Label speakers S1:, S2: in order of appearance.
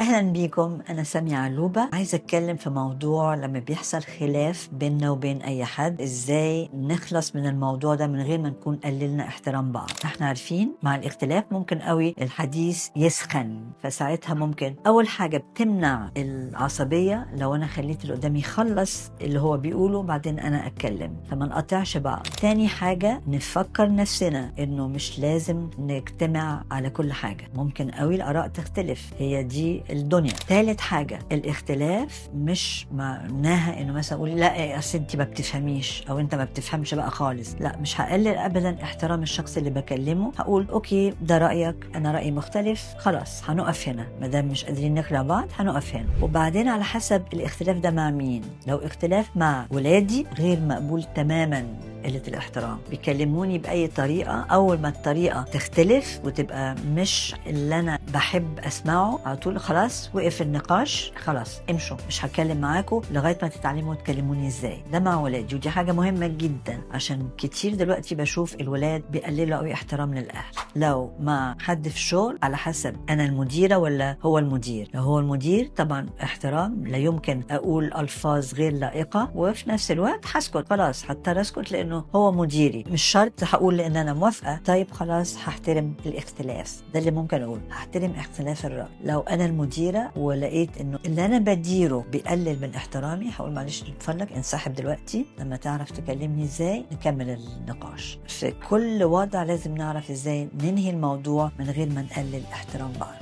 S1: أهلا بيكم، أنا سامية علوبة. عايزة أتكلم في موضوع لما بيحصل خلاف بيننا وبين أي حد، إزاي نخلص من الموضوع ده من غير ما نكون قللنا احترام بعض. احنا عارفين مع الاختلاف ممكن قوي الحديث يسخن، فساعتها ممكن أول حاجة بتمنع العصبية لو أنا خليت اللي قدامي يخلص اللي هو بيقوله بعدين أنا أتكلم، فما نقطعش بعض. تاني حاجة نفكر نفسنا إنه مش لازم نجتمع على كل حاجة، ممكن قوي الآراء تختلف، هي دي الدنيا. ثالث حاجة الاختلاف مش معناها انه مثلا اقول لا اصل انت ما بتفهميش او انت ما بتفهمش بقى خالص، لا مش هقلل ابدا احترام الشخص اللي بكلمه. هقول اوكي ده رأيك، انا رأيي مختلف، خلاص هنقف هنا، ما دام مش قادرين نقنع بعض هنقف هنا. وبعدين على حسب الاختلاف ده مع مين. لو اختلاف مع ولادي غير مقبول تماما قلة الاحترام، بيكلموني بأي طريقة، أول ما الطريقة تختلف وتبقى مش اللي أنا بحب أسمعه على طول خلاص وقف النقاش، خلاص امشوا، مش هتكلم معاكم لغاية ما تتعلموا تكلموني إزاي. ده مع ولادي، ودي حاجة مهمة جدا عشان كتير دلوقتي بشوف الولاد بيقللوا قوي احترام للأهل. لو مع حد في الشغل على حسب أنا المديرة ولا هو المدير. لو هو المدير طبعا احترام، لا يمكن أقول ألفاظ غير لائقة، وفي نفس الوقت هسكت، خلاص هضطر أسكت لأنه هو مديري، مش شرط هقول لأن أنا موافقة طيب خلاص هحترم الاختلاف. ده اللي ممكن أقول، هحترم اختلاف الرأي. لو أنا المديرة ولقيت إنه اللي أنا بديره بيقلل من احترامي، هقول معلش اتفضل انسحب دلوقتي، لما تعرف تكلمني إزاي نكمل النقاش. في كل وضع لازم نعرف إزاي ننهي الموضوع من غير ما نقلل احترام بعض.